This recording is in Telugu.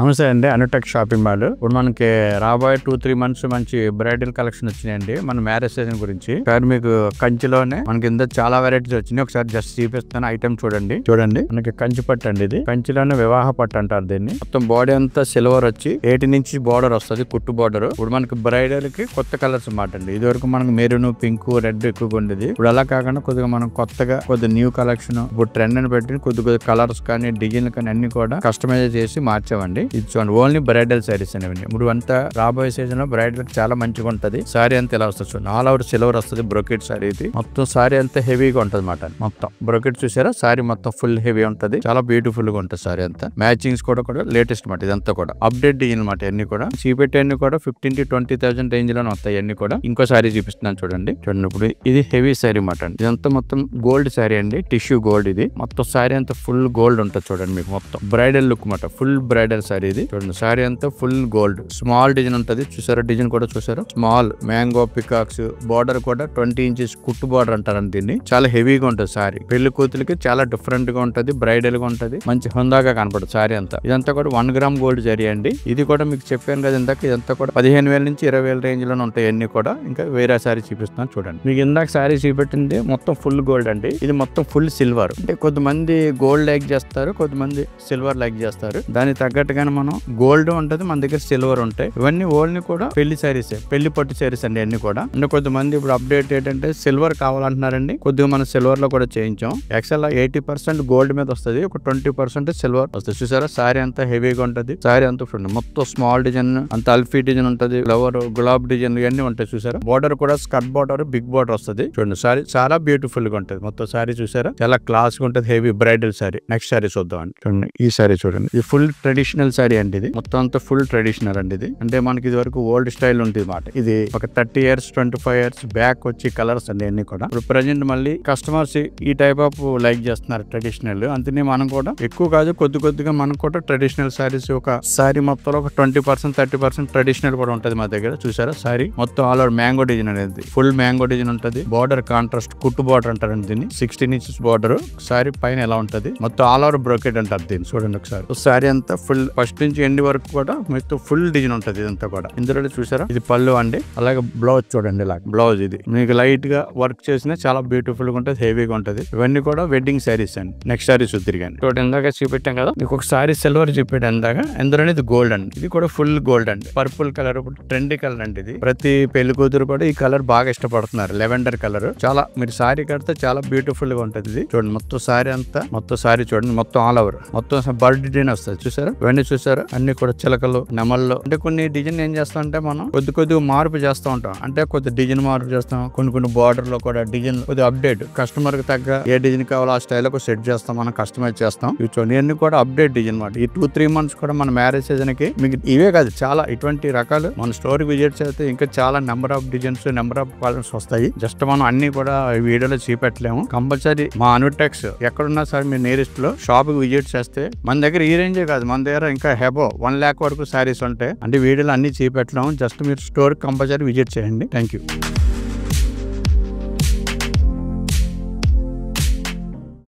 నమస్తే అండి. Anutech shopping mall. ఇప్పుడు మనకి రాబోయే 2-3 మంత్స్ మంచి బ్రైడల్ కలెక్షన్ వచ్చినాయండి. మన మ్యారేజ్ సీజన్ గురించి. ఒకసారి మీకు కంచిలోనే మనకి ఇంత చాలా వెరైటీస్ వచ్చినాయి. ఒకసారి జస్ట్ చూపిస్తాను. ఐటమ్ చూడండి. మనకి కంచి పట్టు అండి. ఇది కంచిలోనే వివాహ పట్టు అంటారు దీన్ని. మొత్తం బాడీ అంతా సిల్వర్ వచ్చి 18 ఇంచ్ బార్డర్ వస్తుంది. కుట్టు బార్డర్. ఇప్పుడు మనకి బ్రైడల్ కి కొత్త కలర్స్ అన్నమాట అండి. ఇది వరకు మనకి మెరూన్, పింక్, రెడ్ ఎక్కువగా ఉండేది. ఇప్పుడు అలా కాకుండా కొద్దిగా మనం కొత్తగా కొద్ది న్యూ కలెక్షన్ ఇప్పుడు ట్రెండ్ అని పెట్టి కొద్ది కలర్స్ కానీ డిజైన్లు కానీ అన్ని కూడా కస్టమైజ్ చేసి మార్చామండి. ఇది చూడండి, ఓన్లీ బ్రైడల్ సారీస్ అనేవి. ఇప్పుడు అంతా రాబోయే సీజన్ లో బ్రైడల్ చాలా మంచిగా ఉంటది. సారీ అంతా ఇలా వస్తుంది చూడండి. ఆల్ ఓవర్ సిల్వర్ వస్తుంది. బ్రోకెట్ సారీ ఇది. మొత్తం సారీ అంతా హెవీగా ఉంటది అన్నమాట. మొత్తం బ్రోకెట్ చూసారా, సారీ మొత్తం ఫుల్ హెవీ ఉంటది. చాలా బ్యూటిఫుల్ గా ఉంటుంది సారీ అంతా. మ్యాచింగ్స్ కూడా లేటెస్ట్ మాట. ఇదంతా కూడా అప్డేట్ డిజైన్ అనమాట. అన్ని కూడా చీపెట్టి అన్ని కూడా 15,000 to 20,000 రేంజ్ లోనే వస్తాయి. అన్ని కూడా ఇంకో సారీ చూపిస్తున్నాను చూడండి. ఇప్పుడు ఇది హెవీ సారీ మాట అండి. ఇదంతా మొత్తం గోల్డ్ సారీ అండి. టిష్యూ గోల్డ్ ఇది. మొత్తం సారీ అంతా ఫుల్ గోల్డ్ ఉంటుంది చూడండి. మీకు మొత్తం బ్రైడల్ లుక్ మాట. ఫుల్ బ్రైడల్ సారీ ఇది. చూడండి, సారీ అంతా ఫుల్ గోల్డ్. స్మాల్ డిజైన్ ఉంటది చూసారా. డిజైన్ కూడా చూసారా. Small mango peacocks. బార్డర్ కూడా 20 ఇంచెస్ కుట్టు బార్డర్ అంటారండి దీన్ని. చాలా హెవీగా ఉంటుంది సారీ. పెళ్లి కూతురికి చాలా డిఫరెంట్ గా ఉంటది. బ్రైడల్ గా ఉంటది. మంచి హుందాగా కనపడుతుంది సారీ అంతా. ఇదంతా కూడా 1 గ్రామ్ గోల్డ్ జరీ అండి. ఇది కూడా మీకు చెప్పాను కదా ఇందాక. ఇదంతా కూడా 15,000 నుంచి 20,000 రేంజ్ లోనే ఉంటాయి అన్ని కూడా. ఇంకా వేరే సారీ చూపిస్తున్నాను చూడండి. మీకు ఇందాక సారీ చూపెట్టింది మొత్తం ఫుల్ గోల్డ్ అండి. ఇది మొత్తం ఫుల్ సిల్వర్. అంటే కొంతమంది గోల్డ్ లైక్ చేస్తారు, కొంతమంది సిల్వర్ లైక్ చేస్తారు. దానికి తగ్గట్టుగానే మనం గోల్డ్ ఉంటది, మన దగ్గర సిల్వర్ ఉంటాయి. ఇవన్నీ ఓన్లీ కూడా పెళ్లి సారీస్, పెళ్లి పట్టు సారీస్ అండి అన్ని కూడా. అంటే కొంతమంది ఇప్పుడు అప్డేట్ ఏంటంటే సిల్వర్ కావాలంటున్నారండి. కొద్దిగా మనం సిల్వర్ లో కూడా చేయించాం. యాక్చువల్ 80% గోల్డ్ మీద వస్తుంది, ఒక 20% సిల్వర్ వస్తుంది. చూసారా, సారీ అంతా హెవీగా ఉంటది. సారీ అంతా మొత్తం స్మాల్ డిజైన్, అంత అల్ఫీ డిజైన్ ఉంటది. ఫ్లవర్, గులాబ్ డిజైన్ ఇవన్నీ ఉంటాయి చూసారా. బార్డర్ కూడా స్కర్ట్ బార్డర్, బిగ్ బార్డర్ వస్తుంది. చూడండి, సారీ చాలా బ్యూటిఫుల్ గా ఉంటది. మొత్తం సారీ చూసారా, చాలా క్లాస్ గా ఉంటది. Heavy bridal sorry. Next sorry చూద్దాం అండి. చూడండి, ఈ సారీ చూడండి. ఇది ఫుల్ ట్రెడిషనల్ సారీ అండి. ఇది మొత్తం అంతా ఫుల్ ట్రెడిషనల్ అండి. ఇది అంటే మనకి ఇది వరకు ఓల్డ్ స్టైల్ ఉంటుంది మాట. ఇది ఒక 30 years 25 years బ్యాక్ వచ్చి కలర్స్ అండి అన్ని కూడా. ఇప్పుడు ప్రజెంట్ మళ్ళీ కస్టమర్స్ ఈ టైప్ ఆఫ్ లైక్ చేస్తున్నారు ట్రెడిషనల్. అంతనే మనం కూడా ఎక్కువ కాదు, కొద్దిగా మనం కూడా ట్రెడిషనల్ సారీస్ ఒక సారీ మొత్తంలో ఒక 20% 30% ట్రెడిషనల్ కూడా ఉంటది మా దగ్గర. చూసారా, సారీ మొత్తం ఆల్ ఓవర్ మ్యాంగో డిజైన్ అనేది. ఫుల్ మ్యాంగో డిజైన్ ఉంటది. బార్డర్ కాంట్రాస్ట్ కుట్టు బార్డర్ అంటారండి దీన్ని. 16 inches బార్డర్. సారీ పైన ఎలా ఉంటది, మొత్తం ఆల్ ఓవర్ బ్రోకెట్ అంటారు దీన్ని. చూడండి ఒకసారి. సారీ అంతా ఫుల్ ఫస్ట్ నుంచి ఎండ్ వరకు కూడా మొత్తం ఫుల్ డిజైన్ ఉంటది. ఇదంతా కూడా ఇందులో చూసారా. ఇది పళ్ళు అండి. అలాగే బ్లౌజ్ చూడండి. ఇలా బ్లౌజ్ ఇది మీకు లైట్ గా వర్క్ చేసినా చాలా బ్యూటిఫుల్ గా ఉంటది, హెవీగా ఉంటది. ఇవన్నీ కూడా వెడ్డింగ్ సారీస్ అండి. నెక్స్ట్ సారీ చూద్దిరిగాని. చూడండి, ఇందాక చూపెట్టాం కదా మీకు ఒక సారీ సిల్వర్ చూపెట్టాం ఇందాక. ఇందులోనే ఇది గోల్డ్ అండి. ఇది కూడా ఫుల్ గోల్డ్ అండి. పర్పుల్ కలర్ ట్రెండీ కలర్ అండి. ఇది ప్రతి పెళ్లి కూతురు కూడా ఈ కలర్ బాగా ఇష్టపడుతున్నారు. Lavender colour. చాలా మీరు సారీ కడితే చాలా బ్యూటిఫుల్ గా ఉంటది. ఇది చూడండి, మొత్తం సారీ అంతా మొత్తం సారీ చూడండి. మొత్తం ఆల్ ఓవర్ మొత్తం బర్డ్ డిజైన్ వస్తుంది చూసారా. ఇవన్నీ చూసారా, అన్ని కూడా చిలకలు, నెమల్లో. అంటే కొన్ని డిజైన్ ఏం చేస్తాం అంటే మనం కొద్దిగా మార్పు చేస్తూ ఉంటాం. అంటే కొద్ది డిజైన్ మార్పు చేస్తాం. కొన్ని బార్డర్ లో కూడా డిజైన్ కొద్దిగా అప్డేట్, కస్టమర్ కి తగ్గ ఏ డిజైన్ కావాలో ఆ స్టైల్ లో సెట్ చేస్తాం, మనం కస్టమైజ్ చేస్తాం. చూడండి, ఇవన్నీ కూడా అప్డేట్ డిజైన్ మాట. ఈ 2-3 months కూడా మన మ్యారేజ్ సీజన్ కి మీకు ఇవే కాదు, చాలా ఇటువంటి రకాలు మన స్టోర్ విజిట్ చేస్తే ఇంకా చాలా number of designs, number of colours వస్తాయి. జస్ట్ మనం అన్ని కూడా వీడియోలో చూపెట్టలేము. కంపల్సరీ మా అనుటెక్స్ ఎక్కడున్నా సరే మీరు నియరెస్ట్ లో షాప్ కి విజిట్ చేస్తే మన దగ్గర ఈ రేంజే కాదు, మన దగ్గర ఇంకా హెబో 1 lakh వరకు సారీస్ ఉంటాయి. అంటే వీడియోలో అన్ని చూపెట్టలేము. జస్ట్ మీరు స్టోర్ కంపల్సరీ విజిట్ చేయండి. Thank you.